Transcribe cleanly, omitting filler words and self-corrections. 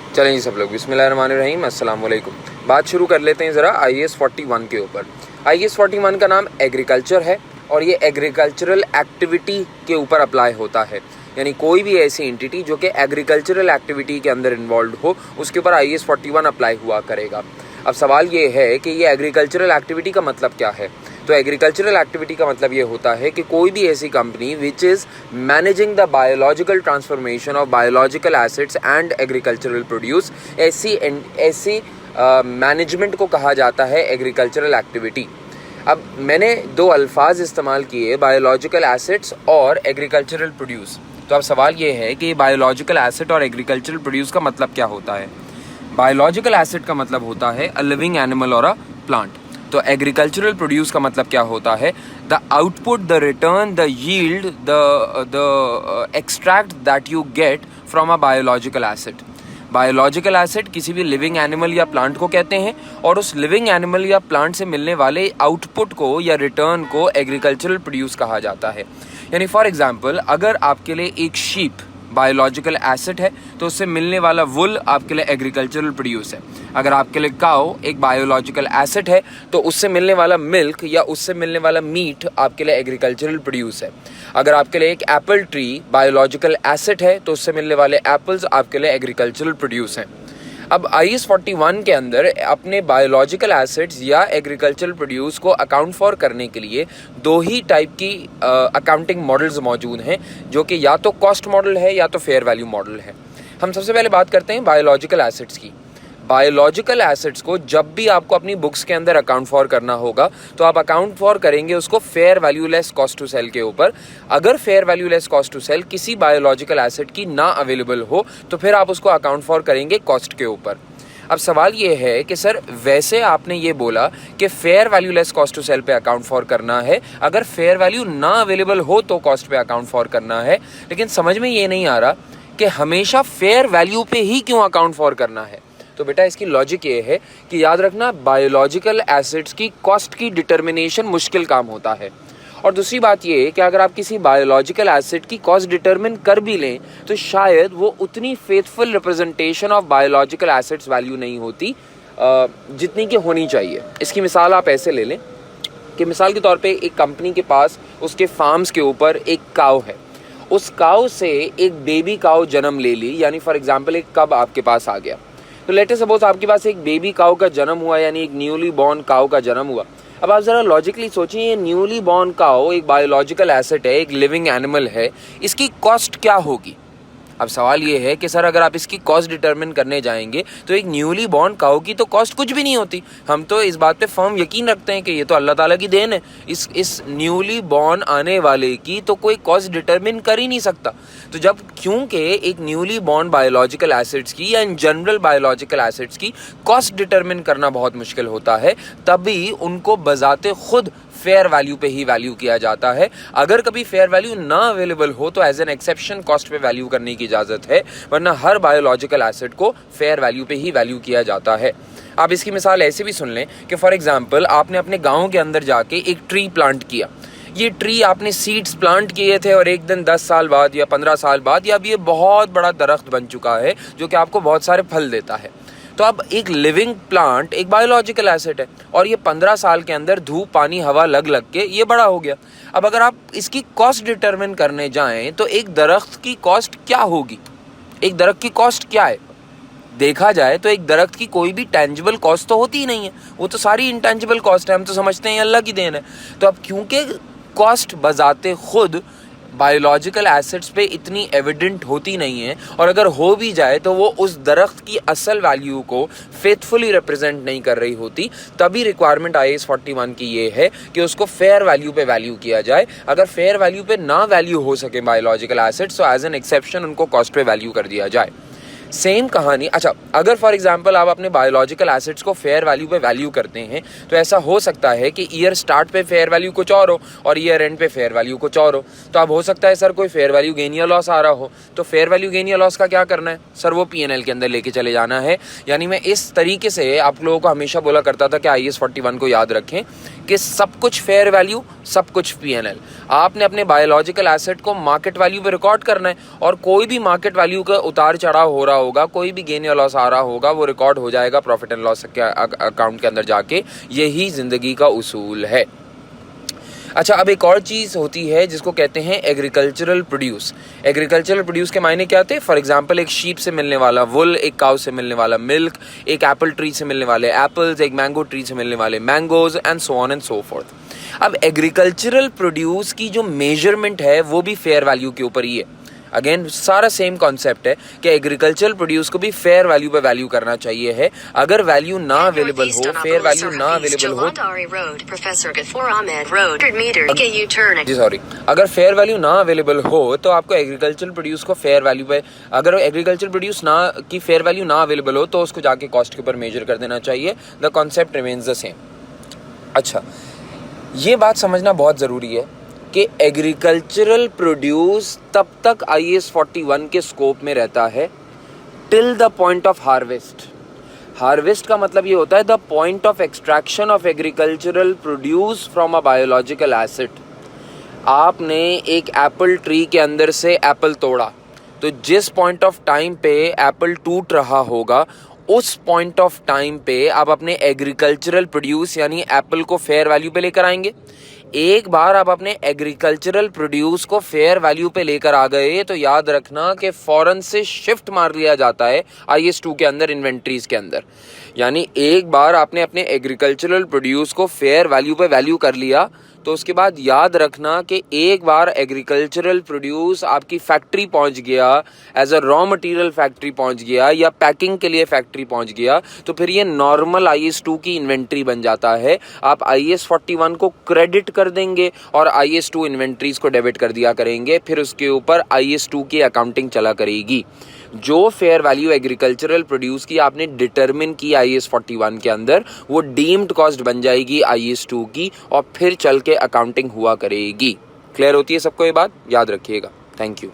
चलें जी सब लोग, बिस्मिल्लाहिर्रहमानिर्रहीम, अस्सलाम वालेकुम। बात शुरू कर लेते हैं ज़रा IAS 41 के ऊपर। IAS 41 का नाम एग्रीकल्चर है और ये एग्रीकल्चरल एक्टिविटी के ऊपर अप्लाई होता है। यानी कोई भी ऐसी एंटिटी जो कि एग्रीकल्चरल एक्टिविटी के अंदर इन्वॉल्व हो, उसके ऊपर IAS 41 अप्लाई हुआ करेगा। अब सवाल ये है कि ये एग्रीकल्चरल एक्टिविटी का मतलब क्या है। तो एग्रीकल्चरल एक्टिविटी का मतलब ये होता है कि कोई भी ऐसी company which is managing the biological transformation of biological acids and agricultural produce, ऐसी मैनेजमेंट को कहा जाता है एग्रीकल्चरल एक्टिविटी। अब मैंने दो अल्फाज इस्तेमाल किए, बायोलॉजिकल एसिड्स और एग्रीकल्चरल प्रोड्यूस। तो अब सवाल ये है कि बायोलॉजिकल एसिड और एग्रीकल्चरल प्रोड्यूस का मतलब क्या होता है। बायोलॉजिकल एसिड का मतलब होता है अ लिविंग एनिमल और अ प्लांट। तो एग्रीकल्चरल प्रोड्यूस का मतलब क्या होता है, the output, the return, the yield, the extract that you get from a biological acid. Biological acid किसी भी लिविंग एनिमल या प्लांट को कहते हैं और उस लिविंग एनिमल या प्लांट से मिलने वाले आउटपुट को या रिटर्न को एग्रीकल्चरल प्रोड्यूस कहा जाता है। यानी फॉर एग्जांपल, अगर आपके लिए एक शीप बायोलॉजिकल एसिड है तो उससे मिलने वाला वुल आपके लिए एग्रीकल्चरल प्रोड्यूस है। अगर आपके लिए काऊ एक बायोलॉजिकल एसिड है तो उससे मिलने वाला मिल्क या उससे मिलने वाला मीट आपके लिए एग्रीकल्चरल प्रोड्यूस है। अगर आपके लिए एक एप्पल ट्री बायोलॉजिकल एसिड है तो उससे मिलने वाले एप्पल्स आपके लिए एग्रीकल्चरल प्रोड्यूस हैं। अब IAS 41 के अंदर अपने बायोलॉजिकल एसिड्स या एग्रीकल्चरल प्रोड्यूस को अकाउंट फॉर करने के लिए दो ही टाइप की अकाउंटिंग मॉडल्स मौजूद हैं, जो कि या तो कॉस्ट मॉडल है या तो फेयर वैल्यू मॉडल है। हम सबसे पहले बात करते हैं बायोलॉजिकल एसिड्स की। बायोलॉजिकल एसिड्स को जब भी आपको अपनी बुक्स के अंदर अकाउंट फॉर करना होगा तो आप अकाउंट फॉर करेंगे उसको fair value less cost to sell के ऊपर। अगर fair value less cost to sell किसी बायोलॉजिकल एसिड की ना अवेलेबल हो तो फिर आप उसको अकाउंट फॉर करेंगे कॉस्ट के ऊपर। अब सवाल ये है कि सर वैसे आपने ये बोला कि fair value less cost to sell पे अकाउंट फॉर करना है, अगर फेयर वैल्यू ना अवेलेबल हो तो कॉस्ट पे अकाउंट फॉर करना है, लेकिन समझ में ये नहीं आ रहा कि हमेशा फेयर वैल्यू पे ही क्यों अकाउंट फॉर करना है। तो बेटा इसकी लॉजिक ये है कि याद रखना, बायोलॉजिकल एसिड्स की कॉस्ट की डिटर्मिनेशन मुश्किल काम होता है। और दूसरी बात ये है कि अगर आप किसी बायोलॉजिकल एसिड की कॉस्ट डिटर्मिन कर भी लें तो शायद वो उतनी faithful representation of biological acids value नहीं होती जितनी कि होनी चाहिए। इसकी मिसाल आप ऐसे ले लें कि मिसाल के तौर पे एक कंपनी के पास उसके फार्म्स के ऊपर एक काऊ है, उस काऊ से एक बेबी काऊ जन्म ले ली, यानी फॉर एग्जाम्पल एक कब आपके पास आ गया। तो लेट अस सपोज आपके पास एक बेबी काऊ का जन्म हुआ, यानी एक न्यूली बॉर्न काऊ का जन्म हुआ। अब आप ज़रा लॉजिकली सोचिए, ये न्यूली बॉर्न काऊ एक बायोलॉजिकल एसिड है, एक लिविंग एनिमल है, इसकी कॉस्ट क्या होगी। अब सवाल ये है कि सर अगर आप इसकी कॉस्ट डिटरमिन करने जाएंगे तो एक न्यूली बॉर्न काऊ की तो कॉस्ट कुछ भी नहीं होती। हम तो इस बात पे फर्म यकीन रखते हैं कि ये तो अल्लाह ताला की देन है, इस न्यूली बॉर्न आने वाले की तो कोई कॉस्ट डिटरमिन कर ही नहीं सकता। तो जब क्योंकि एक न्यूली बॉर्न बायोलॉजिकल एसिड्स की या इन जनरल बायोलॉजिकल एसिड्स की कॉस्ट डिटरमिन करना बहुत मुश्किल होता है, तभी उनको बजाते खुद फेयर वैल्यू पे ही वैल्यू किया जाता है। अगर कभी फेयर वैल्यू ना अवेलेबल हो तो एज एन एक्सेप्शन कॉस्ट पे वैल्यू करने की इजाज़त है, वरना हर बायोलॉजिकल एसिड को फेयर वैल्यू पे ही वैल्यू किया जाता है। आप इसकी मिसाल ऐसे भी सुन लें कि फॉर एग्जांपल आपने अपने गाँव के अंदर जाके एक ट्री प्लांट किया। ये ट्री आपने सीड्स प्लांट किए थे और एक दिन 10 साल बाद या 15 साल बाद या अब ये बहुत बड़ा दरख्त बन चुका है जो कि आपको बहुत सारे फल देता है। तो अब एक लिविंग प्लांट एक बायोलॉजिकल एसिड है और ये 15 साल के अंदर धूप पानी हवा लग लग के ये बड़ा हो गया। अब अगर आप इसकी कॉस्ट डिटरमिन करने जाएं तो एक दरख्त की कॉस्ट क्या होगी, एक दरख्त की कॉस्ट क्या है। देखा जाए तो एक दरख्त की कोई भी टेंजिबल कॉस्ट तो होती ही नहीं है, वो तो सारी इंटेंजिबल कॉस्ट है। हम तो समझते हैं अल्लाह की देन है। तो अब क्योंकि कॉस्ट बजाते खुद बायोलॉजिकल एसिड्स पे इतनी एविडेंट होती नहीं है, और अगर हो भी जाए तो वो उस दरख्त की असल वैल्यू को फेथफुली रिप्रेजेंट नहीं कर रही होती, तभी रिक्वायरमेंट IAS 41 की ये है कि उसको फेयर वैल्यू पे वैल्यू किया जाए। अगर फेयर वैल्यू पे ना वैल्यू हो सके बायोलॉजिकल एसिड्स तो एज एन एक्सेप्शन उनको कॉस्ट पे वैल्यू कर दिया जाए। सेम कहानी, अच्छा अगर फॉर एग्जांपल आप अपने बायोलॉजिकल एसिड्स को फेयर वैल्यू पे वैल्यू करते हैं तो ऐसा हो सकता है कि ईयर स्टार्ट पे फेयर वैल्यू कुछ और हो और ईयर एंड पे फेयर वैल्यू कुछ और हो। तो अब हो सकता है सर कोई फेयर वैल्यू गेन या लॉस आ रहा हो, तो फेयर वैल्यू गेन या लॉस का क्या करना है सर, वो P&L के अंदर लेके चले जाना है। यानी मैं इस तरीके से आप लोगों को हमेशा बोला करता था कि IAS 41 को याद रखें कि सब कुछ फेयर वैल्यू, सब कुछ P&L। आपने अपने बायोलॉजिकल एसिड को मार्केट वैल्यू पे रिकॉर्ड करना है और कोई भी मार्केट वैल्यू का उतार चढ़ाव हो रहा होगा, कोई भी गेन या लॉस आ रहा होगा, वो रिकॉर्ड हो जाएगा प्रॉफिट एंड लॉस के अकाउंट के अंदर जाके। यही ज़िंदगी का उसूल है। अच्छा, अब एक और चीज़ होती है जिसको कहते हैं एग्रीकल्चरल प्रोड्यूस। एग्रीकल्चरल प्रोड्यूस के मायने क्या थे? फॉर एग्जांपल, एक शीप से मिलने वाला वुल, एक काउ से मिलने वाला मिल्क, एक एप्पल ट्री से मिलने वाले एप्पल्स, एक मैंगो ट्री से मिलने वाले mangoes, and so on and so fourth. अब एग्रीकल्चरल प्रोड्यूस की जो मेजरमेंट है वो भी फेयर वैल्यू के ऊपर ही है। अगेन सारा सेम कॉन्सेप्ट है कि एग्रीकल्चरल प्रोड्यूस को भी फेयर वैल्यू पे वैल्यू करना चाहिए है। अगर वैल्यू ना अवेलेबल हो, फेयर वैल्यू ना अवेलेबल हो, अगर फेयर वैल्यू ना अवेलेबल हो तो आपको एग्रीकल्चरल प्रोड्यूस को फेयर वैल्यू पे, अगर एग्रीकल्चरल प्रोड्यूस ना की फेयर वैल्यू ना अवेलेबल हो तो उसको जाके कॉस्ट के ऊपर मेजर कर देना चाहिए। The concept remains the same. अच्छा, ये बात समझना बहुत ज़रूरी है कि एग्रीकल्चरल प्रोड्यूस तब तक IAS 41 के स्कोप में रहता है till the point of harvest. Harvest का मतलब ये होता है the point of extraction of agricultural produce from a biological acid. आपने एक एप्पल ट्री के अंदर से एप्पल तोड़ा, तो जिस पॉइंट ऑफ टाइम पे एप्पल टूट रहा होगा, उस पॉइंट ऑफ टाइम पे आप अपने एग्रीकल्चरल प्रोड्यूस यानी एप्पल को फेयर वैल्यू पे लेकर आएंगे। एक बार आप अपने एग्रीकल्चरल प्रोड्यूस को फेयर वैल्यू पे लेकर आ गए तो याद रखना कि फौरन से शिफ्ट मार लिया जाता है IAS 2 के अंदर, इन्वेंट्रीज के अंदर। यानी एक बार आपने अपने एग्रीकल्चरल प्रोड्यूस को फेयर वैल्यू पे वैल्यू कर लिया तो उसके बाद याद रखना कि एक बार एग्रीकल्चरल प्रोड्यूस आपकी फैक्ट्री पहुंच गया, as a raw material factory पहुंच गया या पैकिंग के लिए फैक्ट्री पहुंच गया, तो फिर ये नॉर्मल IAS 2 की इन्वेंट्री बन जाता है। आप IAS 41 को क्रेडिट कर देंगे और IAS 2 इन्वेंट्रीज को डेबिट कर दिया करेंगे, फिर उसके ऊपर IAS 2 की अकाउंटिंग चला करेगी। जो फेयर वैल्यू एग्रीकल्चरल प्रोड्यूस की आपने डिटरमिन की IAS 41 के अंदर, वो डीम्ड कॉस्ट बन जाएगी IAS 2 की और फिर चल के अकाउंटिंग हुआ करेगी। क्लियर होती है सबको ये बात? याद रखिएगा। Thank you.